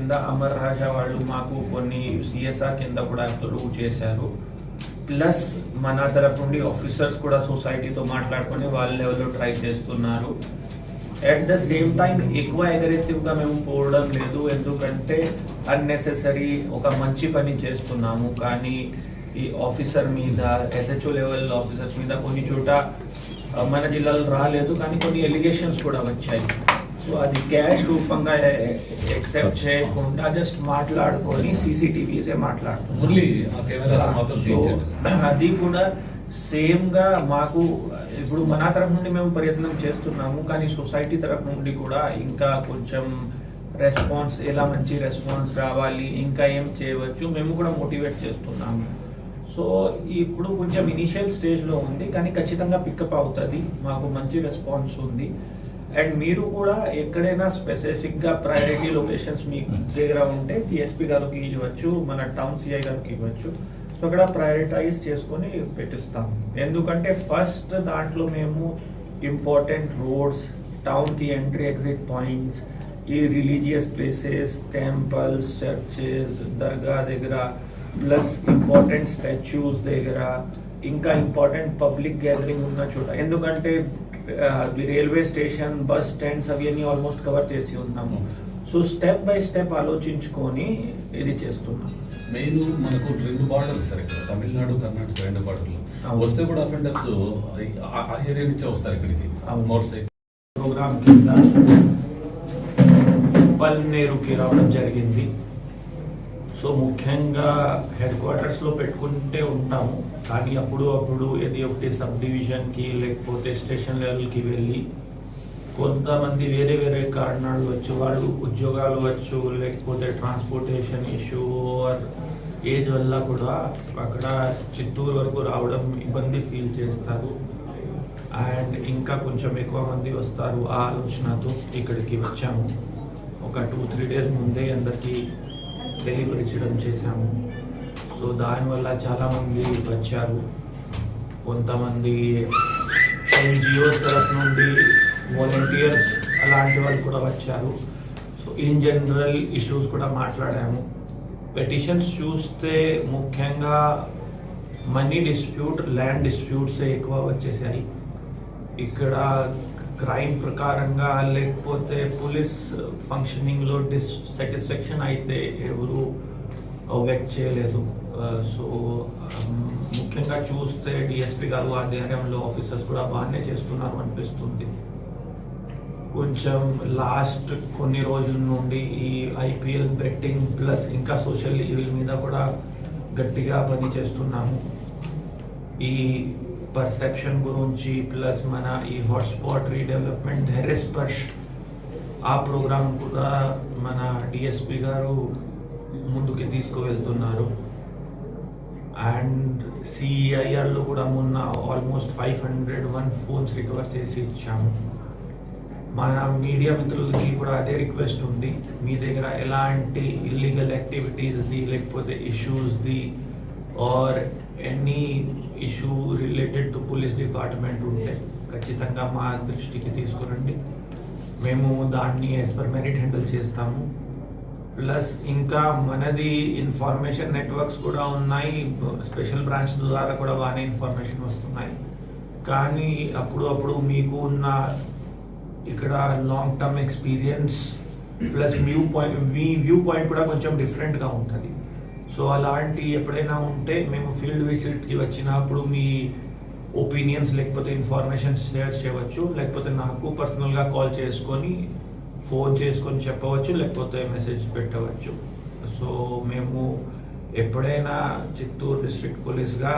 కింద అమర్ రాజా వాళ్ళు మాకు కొన్ని సిఎస్ఆర్ కింద కూడా అప్రూవ్ చేశారు. ప్లస్ మన తరఫు నుండి ఆఫీసర్స్ కూడా సొసైటీతో మాట్లాడుకొని వాళ్ళ లెవెల్లో ట్రై చేస్తున్నారు. అట్ ద సేమ్ టైం ఎక్కువ అగ్రెసివ్గా మేము పోవడం లేదు, ఎందుకంటే అన్నెసెసరీ ఒక మంచి పని చేస్తున్నాము. కానీ ఈ ఆఫీసర్ మీద, ఎస్హెచ్ఓ లెవెల్ ఆఫీసర్స్ మీద కొన్ని చోట మన జిల్లాలో రాలేదు, కానీ కొన్ని ఎలిగేషన్స్ కూడా వచ్చాయి. సో అది క్యాష్ రూపంగా ఎక్సెప్ట్ చేయకుండా జస్ట్ మాట్లాడుకొని సీసీటీవీసే మాట్లాడుతున్నాం. అది కూడా సేమ్ గా మాకు ఇప్పుడు మన తరఫు నుండి మేము ప్రయత్నం చేస్తున్నాము, కానీ సొసైటీ తరఫు నుండి కూడా ఇంకా కొంచెం రెస్పాన్స్, ఎలా మంచి రెస్పాన్స్ రావాలి, ఇంకా ఏం చేయవచ్చు మేము కూడా మోటివేట్ చేస్తున్నాము. సో ఇప్పుడు కొంచెం ఇనిషియల్ స్టేజ్లో ఉంది, కానీ ఖచ్చితంగా పికప్ అవుతుంది, మాకు మంచి రెస్పాన్స్ ఉంది. అండ్ మీరు కూడా ఎక్కడైనా స్పెసిఫిక్గా ప్రయారిటీ లొకేషన్స్ మీ దగ్గర ఉంటే డిఎస్పీ గారికి ఇవ్వచ్చు, మన టౌన్ సిఐ గారికి ఇవ్వచ్చు. సో అక్కడ ప్రయారిటైజ్ చేసుకొని పెట్టిస్తాం. ఎందుకంటే ఫస్ట్ దాంట్లో మేము ఇంపార్టెంట్ రోడ్స్, టౌన్కి ఎంట్రీ ఎగ్జిట్ పాయింట్స్, ఈ రిలీజియస్ ప్లేసెస్, టెంపుల్స్, చర్చెస్, దర్గా దగ్గర, ప్లస్ ఇంపార్టెంట్ స్టాచ్యూస్ దగ్గర, ఇంకా ఇంపార్టెంట్ పబ్లిక్ గ్యాదరింగ్ ఉన్న చోట, ఎందుకంటే రైల్వే స్టేషన్, బస్ స్టాండ్స్ అవన్నీ ఆల్మోస్ట్ కవర్ చేసి ఉన్నాము. సో స్టెప్ బై స్టెప్ ఆలోచించుకొని ఇది చేస్తున్నాం. మెయిన్ మనకు 2 బార్డర్లు సార్, ఇక్కడ తమిళనాడు, కర్ణాటక 2 బార్డర్లు వస్తే కూడా అఫెండర్స్ ఆ ఏరియా నుంచే వస్తారు ఇక్కడికి మోటార్ సైకిల్. ప్రోగ్రామ్ కింద పల్నేరుకి రావడం జరిగింది. సో ముఖ్యంగా హెడ్ క్వార్టర్స్లో పెట్టుకుంటే ఉంటాము, కానీ అప్పుడు ఏది ఒకటి సబ్ డివిజన్కి లేకపోతే స్టేషన్ లెవెల్కి వెళ్ళి కొంతమంది వేరే వేరే కారణాలు వచ్చు, వాళ్ళు ఉద్యోగాలు వచ్చు, లేకపోతే ట్రాన్స్పోర్టేషన్ ఇష్యూ ఆర్ ఏజ్ వల్ల కూడా అక్కడ చిత్తూరు వరకు రావడం ఇబ్బంది ఫీల్ చేస్తారు. అండ్ ఇంకా కొంచెం ఎక్కువ మంది వస్తారు ఆ ఆలోచనతో ఇక్కడికి వచ్చాము. ఒక 2-3 డేస్ ముందే అందరికీ తెలియపరచడం చేశాము. సో దానివల్ల చాలామంది వచ్చారు. కొంతమంది ఎన్జిఓస్ తరఫు నుండి వాలంటీర్స్ అలాంటి వాళ్ళు కూడా వచ్చారు. సో ఇన్ జనరల్ ఇష్యూస్ కూడా మాట్లాడాము. పెటిషన్స్ చూస్తే ముఖ్యంగా మనీ డిస్ప్యూట్, ల్యాండ్ డిస్ప్యూట్స్ ఎక్కువ వచ్చేసాయి. ఇక్కడ క్రైమ్ ప్రకారంగా లేకపోతే పోలీస్ ఫంక్షనింగ్లో డిస్సాటిస్ఫాక్షన్ అయితే ఎవరు వ్యక్త చేయలేదు. సో ముఖ్యంగా చూస్తే డిఎస్పీ గారు ఆధ్వర్యంలో ఆఫీసర్స్ కూడా బాగానే చేస్తున్నారు అనిపిస్తుంది. కొంచెం లాస్ట్ కొన్ని రోజుల నుండి ఈ ఐపీఎల్ బెట్టింగ్ ప్లస్ ఇంకా సోషల్ ఈవిల్ మీద కూడా గట్టిగా పని చేస్తున్నాము. ఈ పర్సెప్షన్ గురించి ప్లస్ మన ఈ హాట్స్పాట్ రీడెవలప్మెంట్ ధైర్య స్పర్శ్ ఆ ప్రోగ్రామ్ కూడా మన డిఎస్పీ గారు ముందుకి తీసుకువెళ్తున్నారు. అండ్ సిఐఆర్లో కూడా మొన్న ఆల్మోస్ట్ 501 ఫోన్స్ రికవర్ చేసి ఇచ్చాము. మన మీడియా మిత్రులకి కూడా అదే రిక్వెస్ట్ ఉంది, మీ దగ్గర ఎలాంటి ఇల్లీగల్ యాక్టివిటీస్ది లేకపోతే ఇష్యూస్ది or any issue related to police department ఉంటే ఖచ్చితంగా మా దృష్టికి తీసుకురండి. మేము దాన్ని యాజ్ పర్ మెరిట్ హ్యాండిల్ చేస్తాము. ప్లస్ ఇంకా మనది ఇన్ఫర్మేషన్ నెట్వర్క్స్ కూడా ఉన్నాయి, స్పెషల్ బ్రాంచ్ ద్వారా కూడా బాగానే ఇన్ఫర్మేషన్ వస్తున్నాయి. కానీ అప్పుడు మీకు ఉన్న ఇక్కడ long term experience plus view point కూడా కొంచెం డిఫరెంట్గా ఉంటుంది. సో అలాంటి ఎప్పుడైనా ఉంటే మేము ఫీల్డ్ విజిట్కి వచ్చినప్పుడు మీ ఒపీనియన్స్ లేకపోతే ఇన్ఫర్మేషన్ షేర్ చేయవచ్చు, లేకపోతే నాకు పర్సనల్గా కాల్ చేసుకొని ఫోన్ చేసుకొని చెప్పవచ్చు, లేకపోతే మెసేజ్ పెట్టవచ్చు. సో మేము ఎప్పుడైనా చిత్తూరు డిస్ట్రిక్ట్ పోలీస్గా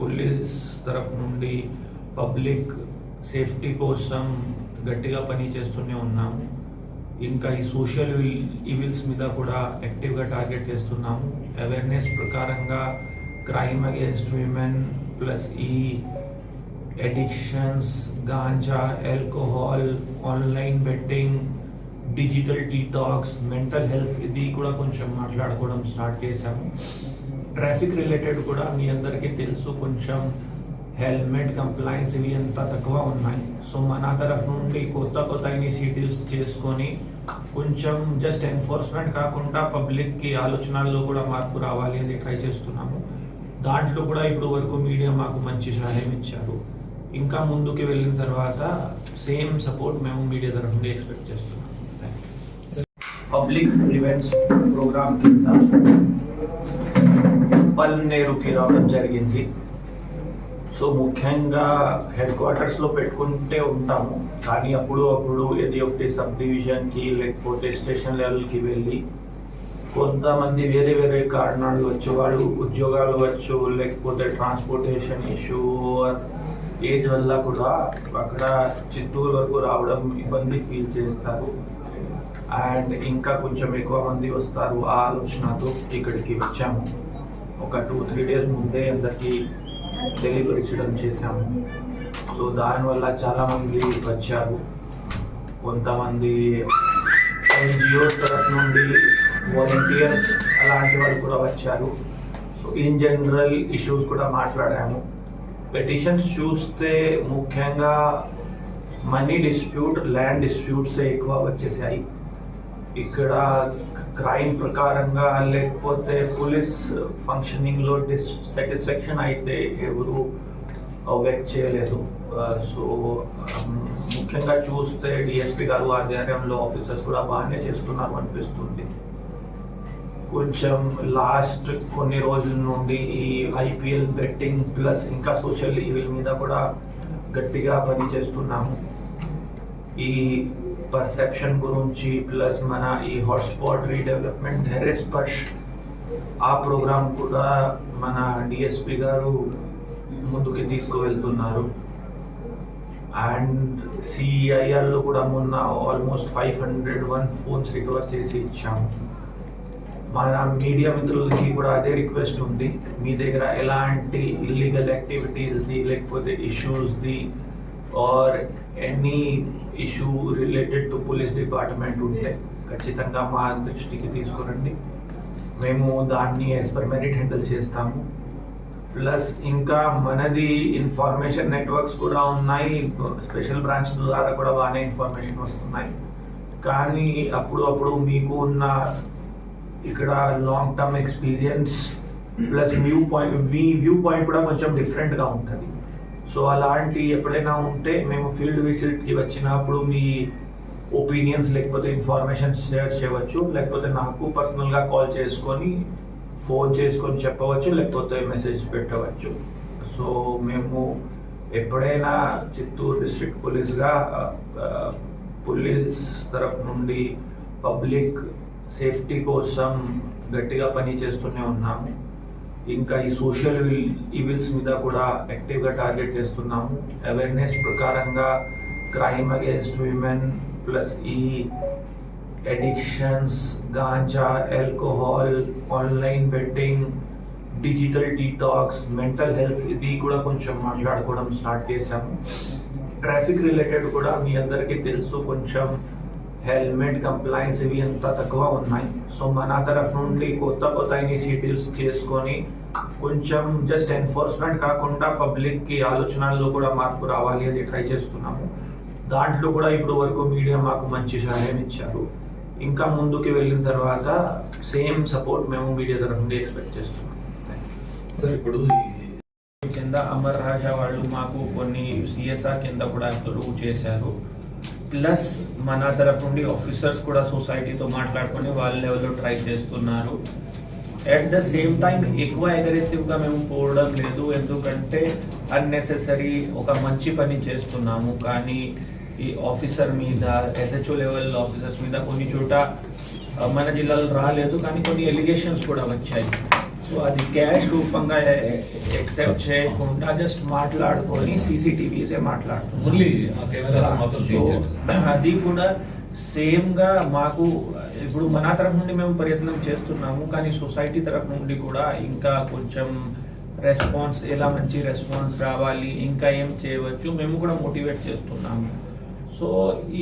పోలీస్ తరఫు నుండి పబ్లిక్ సేఫ్టీ కోసం గట్టిగా పని చేస్తూనే ఉన్నాము. ఇంకా ఈ సోషల్ ఈవిల్స్ మీద కూడా యాక్టివ్గా టార్గెట్ చేస్తున్నాము. అవేర్నెస్ ప్రకారంగా క్రైమ్ అగేన్స్ట్ విమెన్ ప్లస్ ఈ addictions, ganja, alcohol, online betting, digital detox, mental health ఇది కూడా కొంచెం మాట్లాడుకోవడం స్టార్ట్ చేశాము. ట్రాఫిక్ రిలేటెడ్ కూడా మీ అందరికీ తెలుసు, కొంచెం హెల్మెట్ కంప్లైన్స్ ఇవి అంతా తక్కువ ఉన్నాయి. సో మన తరఫు నుండి కొత్త ఇనిషియేటివ్స్ చేసుకొని కొంచెం జస్ట్ ఎన్ఫోర్స్మెంట్ కాకుండా పబ్లిక్కి ఆలోచనల్లో కూడా మార్పు రావాలి అని ట్రై చేస్తున్నాము. దాంట్లో కూడా ఇప్పుడు వరకు మీడియా మాకు మంచి సహాయం ఇచ్చారు. ఇంకా ముందుకు వెళ్ళిన తర్వాత సేమ్ సపోర్ట్ మేము మీడియా తరఫు నుండి ఎక్స్పెక్ట్ చేస్తున్నాము. పబ్లిక్ ఈవెంట్స్ ప్రోగ్రామ్ కింద పల్నేరుకి రావడం జరిగింది. సో ముఖ్యంగా హెడ్ క్వార్టర్స్లో పెట్టుకుంటే ఉంటాము, కానీ అప్పుడు ఏది ఒకటి సబ్ డివిజన్కి లేకపోతే స్టేషన్ లెవెల్కి వెళ్ళి కొంతమంది వేరే కారణాలు వచ్చు, వాళ్ళు ఉద్యోగాలు వచ్చు, లేకపోతే ట్రాన్స్పోర్టేషన్ ఇష్యూ ఏజ్ వల్ల కూడా అక్కడ చిత్తూరు వరకు రావడం ఇబ్బంది ఫీల్ చేస్తారు. అండ్ ఇంకా కొంచెం ఎక్కువ మంది వస్తారు ఆ ఆలోచనతో ఇక్కడికి వచ్చాము. ఒక 2-3 డేస్ ముందే అందరికీ తెలియపరచడం చేశాము. సో దానివల్ల చాలామంది వచ్చారు. కొంతమంది NGOs తరఫు నుండి వాలంటీర్స్ అలాంటి వాళ్ళు కూడా వచ్చారు. సో ఇన్ జనరల్ ఇష్యూస్ కూడా మాట్లాడాము. పెటిషన్స్ చూస్తే ముఖ్యంగా మనీ డిస్ప్యూట్, ల్యాండ్ డిస్ప్యూట్స్ ఎక్కువ వచ్చేసాయి. ఇక్కడ క్రైమ్ ప్రకారంగా లేకపోతే పోలీస్ ఫంక్షనింగ్లో డిస్సాటిస్ఫాక్షన్ అయితే ఎవరు వ్యక్ట్ చేయలేదు. సో ముఖ్యంగా చూస్తే డిఎస్పీ గారు ఆధ్వర్యంలో ఆఫీసర్స్ కూడా బాగానే చేస్తున్నారు అనిపిస్తుంది. కొంచెం లాస్ట్ కొన్ని రోజుల నుండి ఈ IPL బెట్టింగ్ ప్లస్ ఇంకా సోషల్ ఈవిల్ మీద కూడా గట్టిగా పని చేస్తున్నాము. ఈ పర్సెప్షన్ గురించి ప్లస్ మన ఈ హాట్స్పాట్ రీడెవలప్మెంట్ ధైర్య స్పర్శ్ ఆ ప్రోగ్రామ్ కూడా మన డిఎస్పీ గారు ముందుకి తీసుకువెళ్తున్నారు. అండ్ CIRలో కూడా మొన్న ఆల్మోస్ట్ 501 ఫోన్స్ రికవర్ చేసి ఇచ్చాము. మన మీడియా మిత్రులకి కూడా అదే రిక్వెస్ట్ ఉంది, మీ దగ్గర ఎలాంటి ఇల్లీగల్ యాక్టివిటీస్ది లేకపోతే ఇష్యూస్ది or any issue related to police department ఉంటే ఖచ్చితంగా మా దృష్టికి తీసుకురండి. మేము దాన్ని యాజ్ పర్ మెరిట్ హ్యాండిల్ చేస్తాము. ప్లస్ ఇంకా మనది ఇన్ఫర్మేషన్ నెట్వర్క్స్ కూడా ఉన్నాయి, స్పెషల్ బ్రాంచ్ ద్వారా కూడా బాగానే ఇన్ఫర్మేషన్ వస్తున్నాయి. కానీ అప్పుడు మీకు ఉన్న ఇక్కడ long term experience plus view point కూడా కొంచెం డిఫరెంట్గా ఉంటుంది. సో అలాంటి ఎప్పుడైనా ఉంటే మేము ఫీల్డ్ విజిట్కి వచ్చినప్పుడు మీ ఒపీనియన్స్ లేకపోతే ఇన్ఫర్మేషన్ షేర్ చేయవచ్చు, లేకపోతే నాకు పర్సనల్గా కాల్ చేసుకొని ఫోన్ చేసుకొని చెప్పవచ్చు, లేకపోతే మెసేజ్ పెట్టవచ్చు. సో మేము ఎప్పుడైనా చిత్తూరు డిస్ట్రిక్ట్ పోలీస్గా పోలీస్ తరఫు నుండి పబ్లిక్ సేఫ్టీ కోసం గట్టిగా పని చేస్తూనే ఉన్నాము. ఇంకా ఈ సోషల్ ఈవిల్స్ మీద కూడా యాక్టివ్గా టార్గెట్ చేస్తున్నాము. అవేర్నెస్ ప్రకారంగా క్రైమ్ అగేన్స్ట్ విమెన్ ప్లస్ ఈ addictions, ganja, alcohol, online betting, digital detox, mental health ఇది కూడా కొంచెం మాట్లాడుకోవడం స్టార్ట్ చేశాము. ట్రాఫిక్ రిలేటెడ్ కూడా మీ అందరికీ తెలుసు, కొంచెం హెల్మెట్ కంప్లైన్స్ ఇవి అంతా తక్కువ ఉన్నాయి. సో మన తరఫు నుండి కొత్త ఇనిషియేటివ్స్ చేసుకొని కొంచెం జస్ట్ ఎన్ఫోర్స్మెంట్ కాకుండా పబ్లిక్కి ఆలోచనల్లో కూడా మార్పు రావాలి అని ట్రై చేస్తున్నాము. దాంట్లో కూడా ఇప్పుడు వరకు మీడియా మాకు మంచి సహాయం ఇచ్చారు. ఇంకా ముందుకు వెళ్ళిన తర్వాత సేమ్ సపోర్ట్ మేము మీడియా తరఫు నుండి ఎక్స్పెక్ట్ చేస్తున్నాం. సార్ ఇప్పుడు కింద అమర్ రాజా వాళ్ళు మాకు కొన్ని CSR కింద కూడా అప్రూవ్ చేశారు. ప్లస్ మన తరఫు నుండి ఆఫీసర్స్ కూడా సొసైటీతో మాట్లాడుకొని వాళ్ళ లెవెల్లో ట్రై చేస్తున్నారు. అట్ ద సేమ్ టైం ఎక్కువ అగ్రెసివ్గా మేము పోవడం లేదు, ఎందుకంటే అన్నెసెసరీ ఒక మంచి పని చేస్తున్నాము. కానీ ఈ ఆఫీసర్ మీద SHO లెవెల్ ఆఫీసర్స్ మీద కొన్ని చోట మన జిల్లాలో రాలేదు, కానీ కొన్ని ఎలిగేషన్స్ కూడా వచ్చాయి. సో అది క్యాష్ రూపంగా ఎక్సెప్ట్ చేయకుండా జస్ట్ మాట్లాడుకొని CCTVసే మాట్లాడుతున్నాం. అది కూడా సేమ్గా మాకు ఇప్పుడు మన తరఫు నుండి మేము ప్రయత్నం చేస్తున్నాము, కానీ సొసైటీ తరఫు నుండి కూడా ఇంకా కొంచెం రెస్పాన్స్, ఎలా మంచి రెస్పాన్స్ రావాలి, ఇంకా ఏం చేయవచ్చు మేము కూడా మోటివేట్ చేస్తున్నాము. సో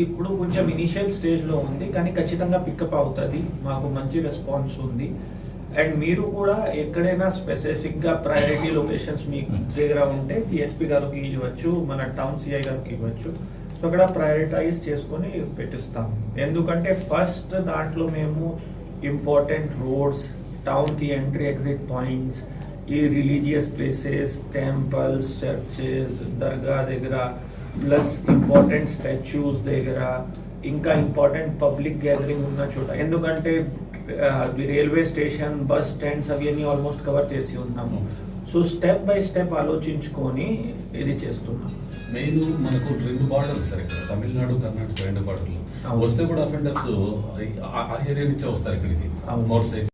ఇప్పుడు కొంచెం ఇనిషియల్ స్టేజ్లో ఉంది, కానీ ఖచ్చితంగా పికప్ అవుతుంది, మాకు మంచి రెస్పాన్స్ ఉంది. అండ్ మీరు కూడా ఎక్కడైనా స్పెసిఫిక్గా ప్రయారిటీ లొకేషన్స్ మీ దగ్గర ఉంటే DSP గారికి ఇవ్వచ్చు, మన టౌన్ CI గారికి ఇవ్వచ్చు. సో అక్కడ ప్రయారిటైజ్ చేసుకొని పెట్టిస్తాం. ఎందుకంటే ఫస్ట్ దాంట్లో మేము ఇంపార్టెంట్ రోడ్స్, టౌన్కి ఎంట్రీ ఎగ్జిట్ పాయింట్స్, ఈ రిలీజియస్ ప్లేసెస్, టెంపుల్స్, చర్చెస్, దర్గా దగ్గర, ప్లస్ ఇంపార్టెంట్ స్టాచ్యూస్ దగ్గర, ఇంకా ఇంపార్టెంట్ పబ్లిక్ గ్యాదరింగ్ ఉన్న చోట. ఎందుకంటే రైల్వే స్టేషన్, బస్ స్టాండ్స్ అవన్నీ ఆల్మోస్ట్ కవర్ చేసి ఉన్నాము. సో స్టెప్ బై స్టెప్ ఆలోచించుకొని ఇది చేస్తున్నాం. మెయిన్ మనకు రెండు బార్డర్లు సార్ ఇక్కడ, తమిళనాడు కర్ణాటక రెండు బార్డర్లు. అవును. వస్తే కూడా అఫెండర్స్ ఆ ఏరియా నుంచే వస్తారు ఇక్కడికి అవును. Motor cycle